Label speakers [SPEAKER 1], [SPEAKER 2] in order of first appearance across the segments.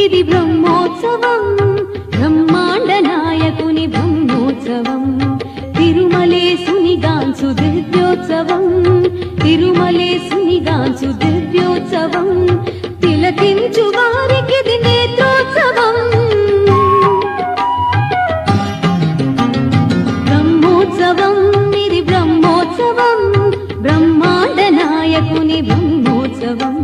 [SPEAKER 1] ఇది బ్రహ్మోత్సవం బ్రహ్మాండ నాయకుని బ్రహ్మోత్సవం తిరుమలేశునిగాంచు దివ్యోత్సవం తిరుమలేశునిగాంచు దివ్యోత్సవం తిలకించు వారికిది నేత్రోత్సవం బ్రహ్మోత్సవం ఇది బ్రహ్మోత్సవం బ్రహ్మాండ నాయకుని బ్రహ్మోత్సవం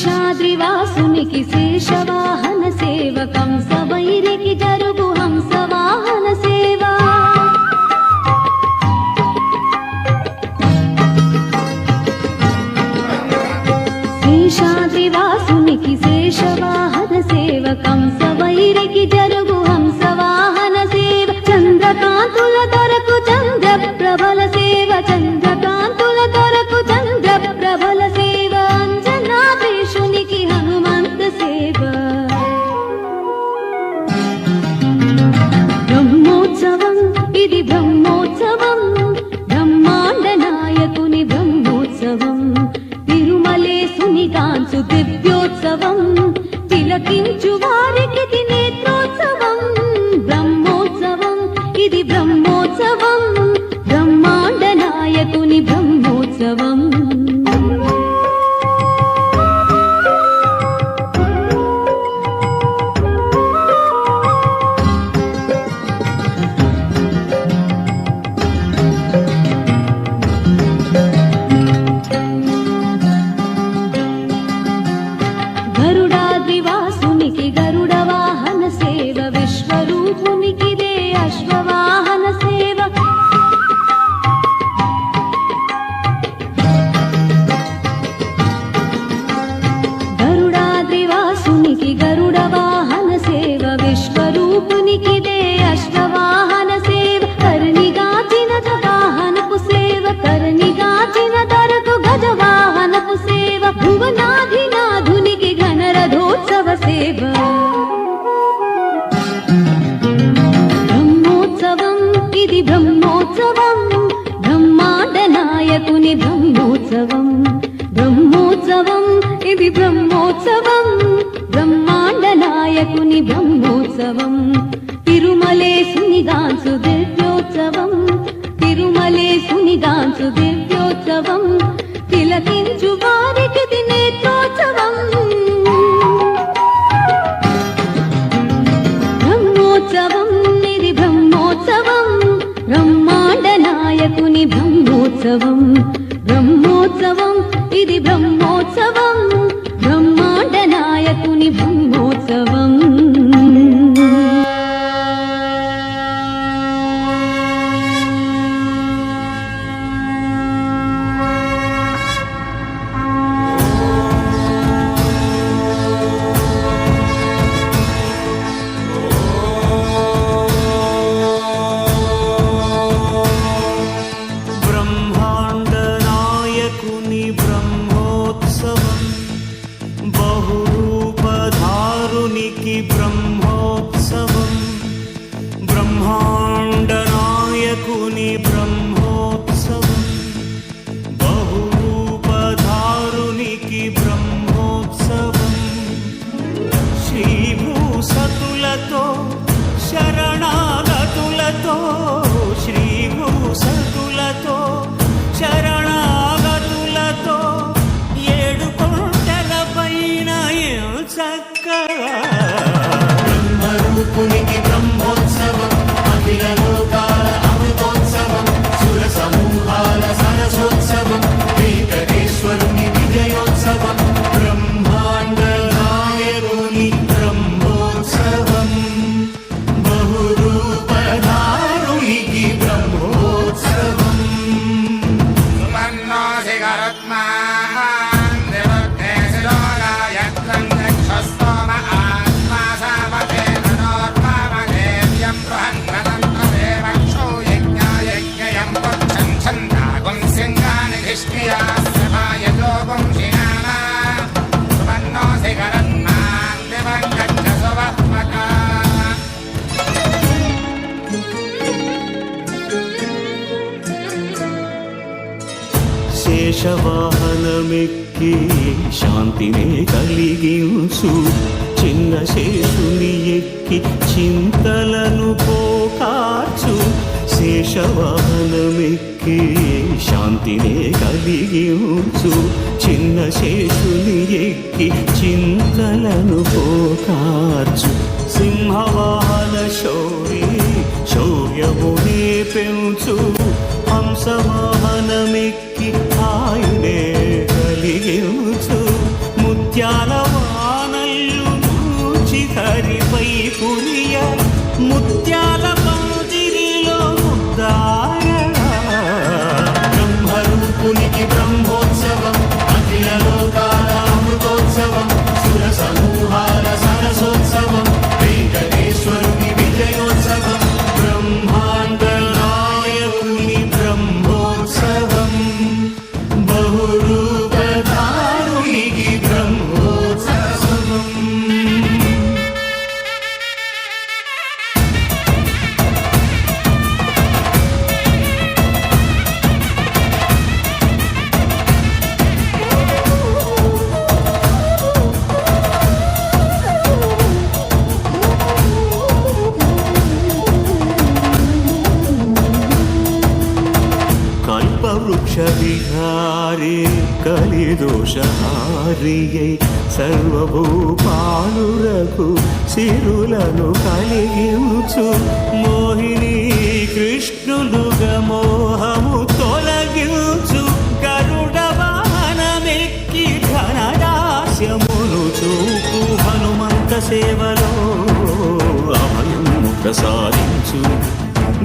[SPEAKER 1] శేషాద్రివాసునికి శేషవాహన సేవ కంసవైరికి జరుగు హంసవాహన సేవ శేషాద్రివాసునికి శేషవాహన సేవ కంసవైరికి జరుగు హంసవాహన సేవ చంద్రకాంతుల దొరకు చంద్ర ప్రభల సేవ చంద్రకాంతుల దొరకు చంద్ర ప్రభల సేవ అంజనాద్రీశునికి హనుమంత సేవ బ్రహ్మోత్సవం ఇది బ్రహ్మోత్సవం బ్రహ్మాండ నాయకుని బ్రహ్మోత్సవం తిరుమలేశునిగాంచు దివ్యోత్సవం తిలకించు వారికిది నేత్రోత్సవం బ్రహ్మోత్సవం ఇది బ్రహ్మోత్సవం బ్రహ్మాండ నాయకుని బ్రహ్మోత్సవం గరుడాద్రివాసునికి గరుడ వాహన సేవ విశ్వరూపునికిదే అశ్వవాహన సేవ గరుడాద్రివాసునికి గరుడ వాహన సేవ విశ్వరూపునికిదే అశ్వవాహన సేవ కర్ణిగాచిన వాహనపు సేవ కర్ణిగాచిన దొరకు గజవాహనపు సేవ భువనాధినాథునికి ఘనరథోత్సవ సేవ బ్రహ్మోత్సవం ఇది బ్రహ్మోత్సవం బ్రహ్మాండ నాయకుని బ్రహ్మోత్సవం బ్రహ్మోత్సవం ఇది బ్రహ్మోత్సవం బ్రహ్మాండ నాయకుని బ్రహ్మోత్సవం తిరుమలేశునిగాంచు దివ్యోత్సవం తిరుమలేశునిగాంచు దివ్యోత్సవం తిలకించు వారికిది నేత్రోత్సవం బ్రహ్మోత్సవం ఇది బ్రహ్మోత్సవం బ్రహ్మాండ నాయకుని బ్రహ్మోత్సవం బ్రహ్మోత్సవం ఇది బ్రహ్మోత్సవం బ్రహ్మాండ నాయకుని బ్రహ్మోత్సవం
[SPEAKER 2] బ్రహ్మోత్సవం బ్రహ్మాండ నాయకుని బ్రహ్మోత్సవం బహురూపధారునికి బ్రహ్మోత్సవం శ్రీభూసతులతో శరణాగతులతో శ్రీభూసతులతో శరణాగతులతో ఏడు కొండల పైన చక్కగా బ్రహ్మరూపునికి బ్రహ్మోత్సవం అఖిల లోకాల అమృతోత్సవం సుర సమూహాల సరసోత్సవం వెంకటేశ్వరుని విజయోత్సవం బ్రహ్మాండ నాయకుని బ్రహ్మోత్సవం బహురూపధారునికి బ్రహ్మోత్సవం
[SPEAKER 3] छन्दागुं सिंहानि धिष्ठिया सभाय लोकं शिनाना శేషవాహనమెక్కి శాంతినే కలిగించు చిన్న శేషుని ఎక్కి చింతలను పోకార్చు శేషవాహనమెక్కి శాంతినే కలిగించు చిన్న శేషుని ఎక్కి చింతలను పోకార్చు సింహవాహన శౌర్యమునే పెంచు హంసవాహనమెక్కి ఆయనే కలిగించు ముత్యాల వానల్లు నూచి హరిపై పురియ ముత్యాల పందిరిలో ముద్దాయరా
[SPEAKER 2] బ్రహ్మరూపునికి బ్రహ్మోత్సవం అఖిల లోకాల అమృతోత్సవం సుర సమూహాల సరసోత్సవం వెంకటేశ్వరుని విజయోత్సవం బ్రహ్మాండ నాయకుని బ్రహ్మోత్సవం బహురూపధారునికి బ్రహ్మోత్సవం.
[SPEAKER 3] కల్పవృక్ష విహారే కలిదోషహారియై సర్వభూపాలురకు సిరులను కలిగించు మోహిని కృష్ణులుగా మోహము తొలగించు గరుడ వాహనమెక్కి ఘనదాస్యమును చూపు హనుమంత సేవలో అభయము ప్రసాదించు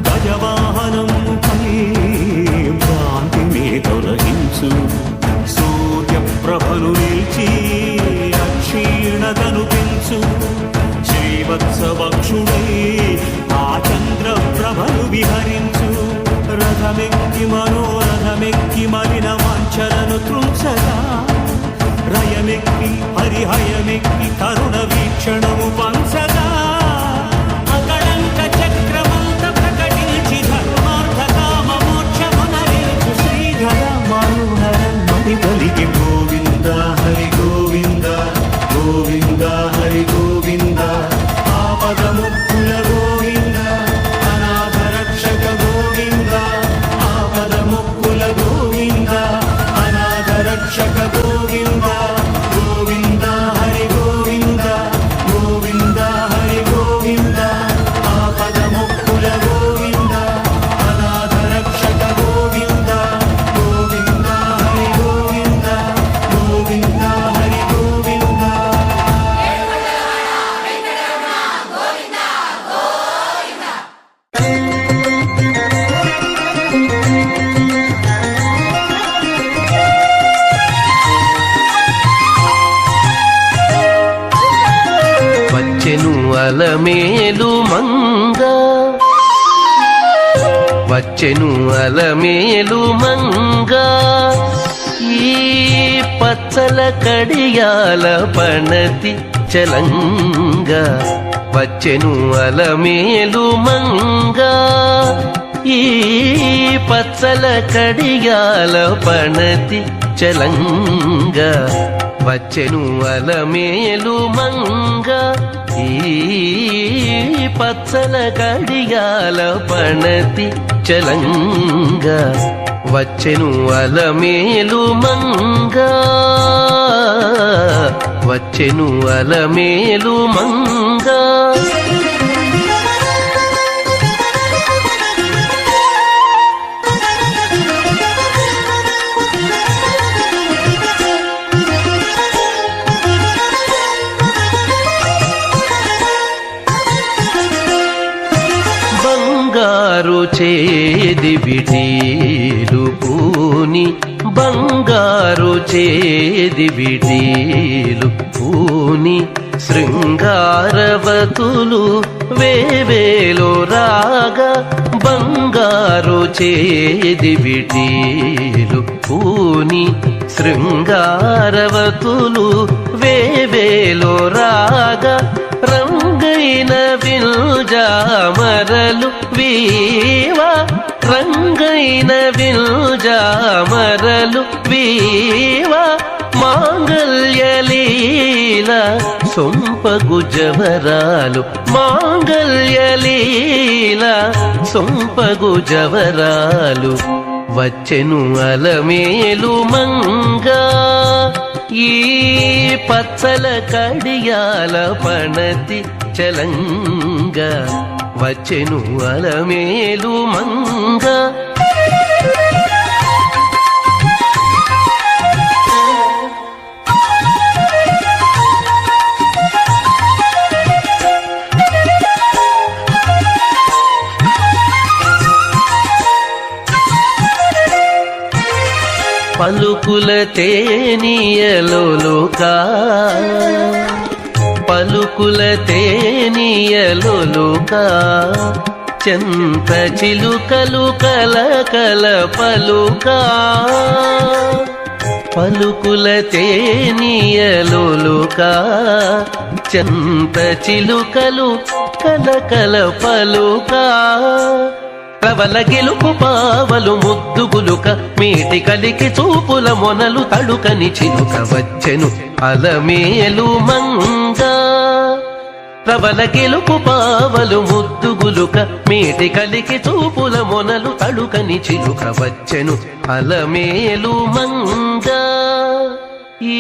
[SPEAKER 3] గజవాహనముపై భ్రాంతిని తొలగించు సూర్యప్రభను నిలిచి అక్షీణతను పెంచు శ్రీవత్సవక్షుడై ఆ చంద్రప్రభను విహరించు రథమెక్కి మనోరథమెక్కి మలిన వాంఛలను త్రుంచగా రయమెక్కి హరిహయమెక్కి కరుణ వీక్షణము పంచగా అకళంక చక్రమంత ప్రకటించి ధర్మార్థ కామ మోక్షమునరేచు శ్రీధర మనోహరం మది పలికి గోవింద హరి గోవింద గోవింద హరి గోవింద ఆపదముక్కుల గోవింద అనాథ రక్షక గోవింద ఆపదముక్కుల గోవింద అనాథ రక్షక గోవింద గోవింద హరి గోవింద గోవింద హరి గోవింద ఆపదముక్కుల గోవింద అనాథ రక్షక గోవింద గోవింద హరి గోవింద గోవింద హరి గోవింద.
[SPEAKER 4] వచ్చెను అలమేలు మంగ వచ్చెను అలమేలు మంగ ఈ పచ్చల కడియాల పణతి చలంగ వచ్చెను అలమేలు మంగ ఈ పచ్చల కడియాల పణతి చలంగ వచ్చెను అలమేలు మంగ ఈ పచ్చల కడియాల పణతి చలంగ వచ్చెను అలమేలు మంగ వచ్చెను అలమేలు మంగ బంగారు చేది విడీలు పూని బంగారు చేది విడీలు పూని శృంగారవతులు వేవేలో రాగా బంగారు చేది విటీలు పూని శృంగారవతులు వేవేలో రాగా రంగైన విల్జామరలు వీవా రంగైన విల్జామరలు వీవా మాంగళ్యలీల సొంపగు జవరాలు మాంగళ్యలీల సొంపగు జవరాలు వచ్చెను అలమేలు మంగా ఈ పచ్చల కడియాల పణతి చలంగా వచ్చెను అలమేలు మంగా పలుకుల తేనియలోలుకా పలుకుల తేనియలోలుకా చెంత చిలుకలు కలకల పలుకా పలుకుల తేనియలోలుకా చెంత చిలుకలు కలకల పలుకా ప్రవల గెలుపు పావలు ముద్దుగులుక మీటి కలికి చూపుల మొనలు తడుకని చిలుక వచ్చెను అలమేలు మంగా ప్రవల గెలుపు పావలు ముద్దుగులుక మీటి కలికి చూపుల మొనలు తడుకని చిలుక వచ్చెను అలమేలు మంగా ఈ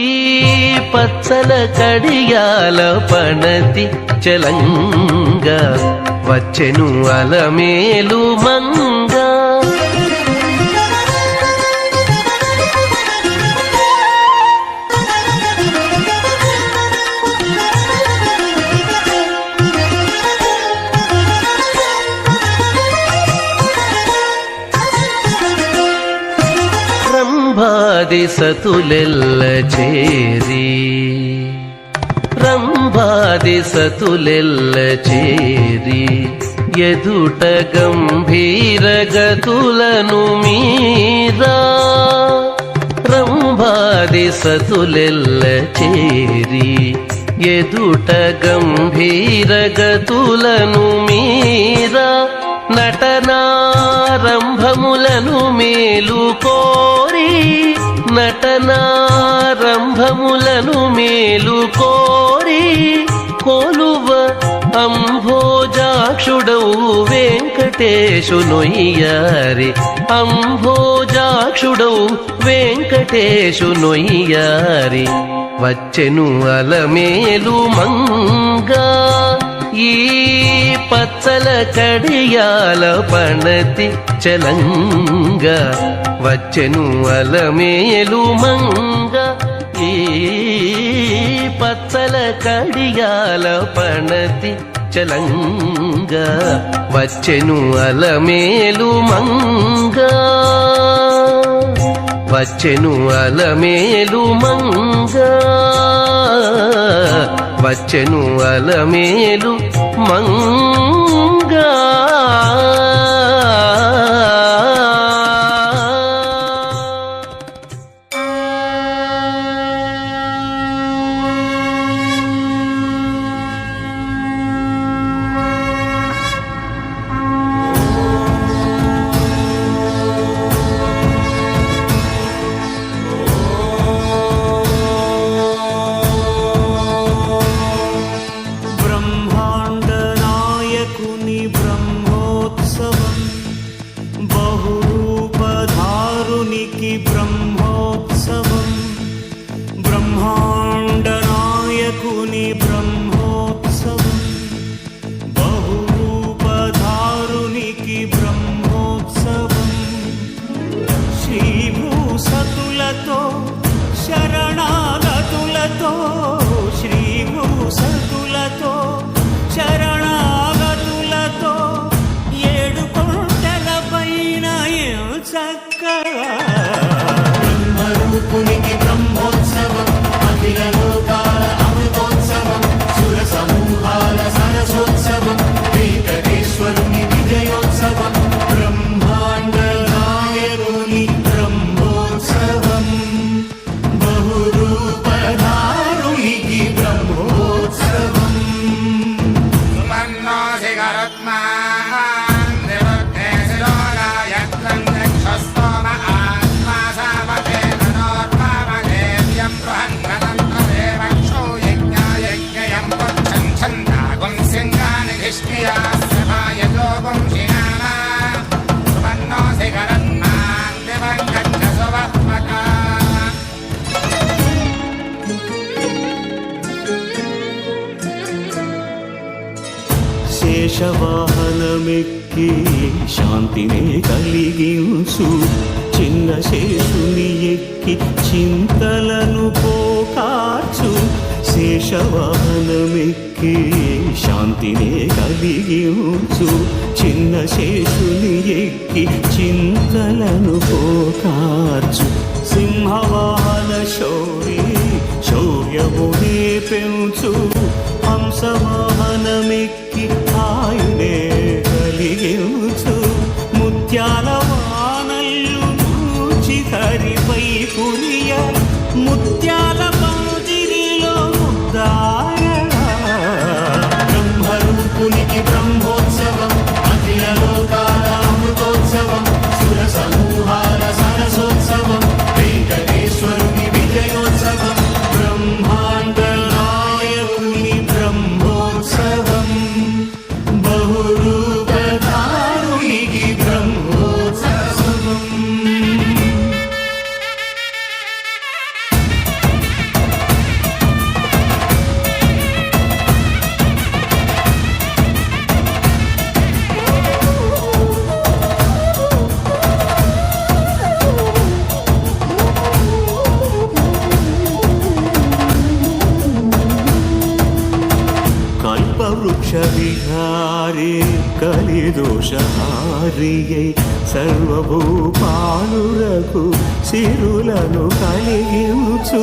[SPEAKER 4] పచ్చల కడియాల పణతి చలంగా వచ్చెను అలమేలు మంగా రంభాది సతులెల్ల చేరి రంభాది సతులెల్ల చేరి ఎదుట గంభీర గతులను మీరా రంభాది సతులెల్ల చేరి ఎదుట గంభీర గతులను మీరా నటనారంభములను మేలు కోరి నటనారంభములను మేలు కోరి కొలువ అంభోజాక్షుడవు వెంకటేశునొయ్యారి అంభోజాక్షుడవు వెంకటేశునొయ్యారి వచ్చెను అలమేలు మంగా ఈ పచ్చల కడియాల పణతి చలంగా వచ్చెను అలమేలు మంగా ఈ పచ్చల కడియాల పణతి చలంగా వచ్చెను అలమేలు మంగా వచ్చెను అలమేలు మంగా వచ్చెను అలమేలు మంగా
[SPEAKER 3] బ్రహ్మాండనాయకుని బ్రహ్మోత్సవం బహురూపధారునికి బ్రహ్మోత్సవం శ్రీభూసతులతో శరణాగతులతో శ్రీభూసతులతో శరణాగతులతో ఏడు కొండల పైన చక్కగా
[SPEAKER 2] బ్రహ్మరూపునికి బ్రహ్మోత్సవం అఖిల లోకాల అమృతోత్సవం సుర సమూహాల సరసోత్సవం
[SPEAKER 3] శేషవాహనమెక్కి శాంతినే కలిగించు చిన్న శేషుని ఎక్కి చింతలను పోకార్చు శేషవాహనమెక్కి శాంతినే కలిగించు చిన్న శేషుని ఎక్కి చింతలను పోకార్చు సింహవాహన శౌర్యమునే పెంచు హంసవాహనమెక్కి ఆయునే కలిగించు ముత్యాల వానల్లు మూచి హరిపై కురియ ముత్యాల పందిరిలో ముద్దారగా
[SPEAKER 2] బ్రహ్మరూపునికి బ్రహ్మోత్సవం అఖిల లోకాల అమృతోత్సవం సుర సమూహాల సరసోత్సవం వెంకటేశ్వరుని విజయోత్సవం
[SPEAKER 3] బ్రహ్మాండ నాయకుని బ్రహ్మోత్సవం
[SPEAKER 2] బహురూపధారునికి బ్రహ్మోత్సవం
[SPEAKER 3] కల్పవృక్ష విహారే కలిదోషహారియై సర్వభూపాలురకు సిరులను కలిగించు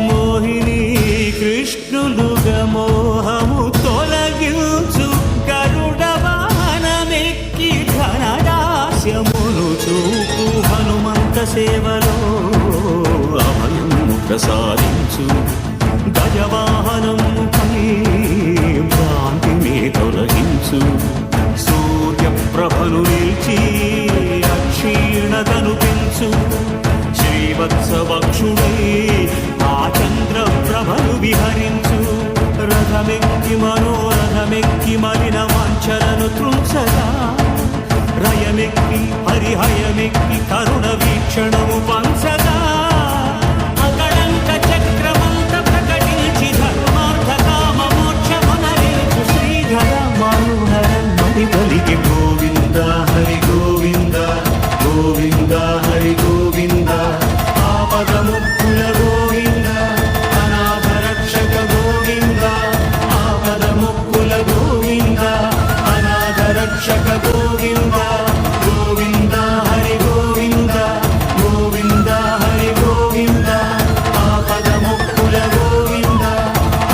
[SPEAKER 3] మోహిని కృష్ణులుగా మోహము తొలగించు గరుడ వాహనమెక్కి ఘనదాస్యమును చూపు హనుమంత సేవలో అభయము ప్రసాదించు గజవాహనముపై భ్రాంతిని తొలగించు సూర్యప్రభను నిలిచి అక్షీణతను పెంచు శ్రీవత్సవక్షుడై ఆ చంద్రప్రభను విహరించు రథమెక్కి మనోరథమెక్కి మలిన వాంఛలను త్రుంచగా రయమెక్కి హరిహయమెక్కి కరుణ వీక్షణము పంచగా అకళంక చక్రమంత ప్రకటించి ధర్మార్థ కామ మోక్షమునరించు శ్రీధర మనోహర మణి పలికి గోవింద హరి గోవింద గోవింద హరి గోవింద ఆపదముక్కుల గోవింద అనాథ రక్షక గోవింద ఆపదముక్కుల గోవింద అనాథ రక్షక గోవింద గోవింద హరి గోవింద గోవింద హరి గోవింద ఆపదముక్కుల గోవింద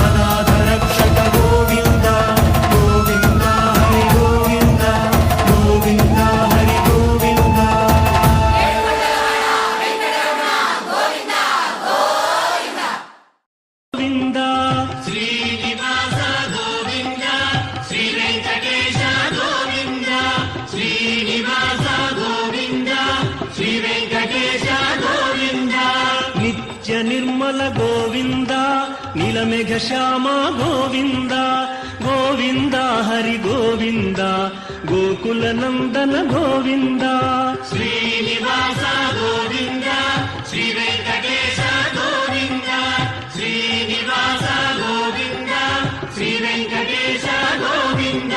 [SPEAKER 3] అనాథ రక్షక గోవింద గోవింద హరి గోవింద గోవింద హరి గోవింద గోవింద
[SPEAKER 2] శ్రీనివాస గోవింద శ్రీ వెంకటేశ గోవింద శ్రీనివాస గోవింద శ్రీ వెంకటేశ గోవింద
[SPEAKER 3] నిత్య నిర్మల గోవింద నీలమేఘ శ్యామ గోవింద గోవింద హరి గోవింద గోకుల నందన గోవింద
[SPEAKER 2] శ్రీనివాస గోవింద శ్రీ వెంకటేశ గోవింద శ్రీనివాస గోవింద శ్రీ వెంకటేశ గోవింద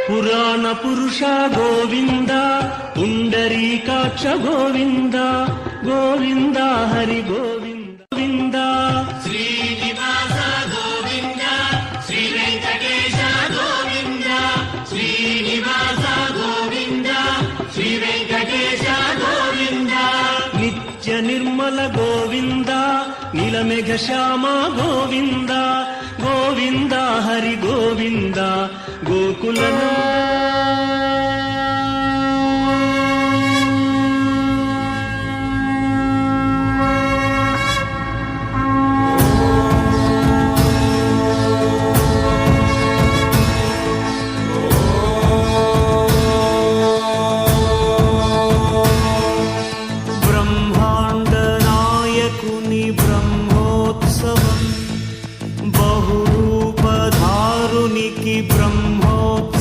[SPEAKER 3] పురాణ పురుష గోవింద పుండరీకాక్ష గోవింద గోవింద హరి గోవింద గోవింద
[SPEAKER 2] శ్రీనివాస గోవింద శ్రీ వెంకటేశ గోవింద శ్రీనివాస గోవింద శ్రీ వెంకటేశ గోవింద
[SPEAKER 3] నిత్య నిర్మల గోవింద నీలమేఘ శ్యామ గోవింద గోవింద హరి గోవింద గోకుల బ్రహ్మాండ నాయకుని బ్రహ్మోత్సవం బహురూపధారునికి బ్రహ్మోత్సవము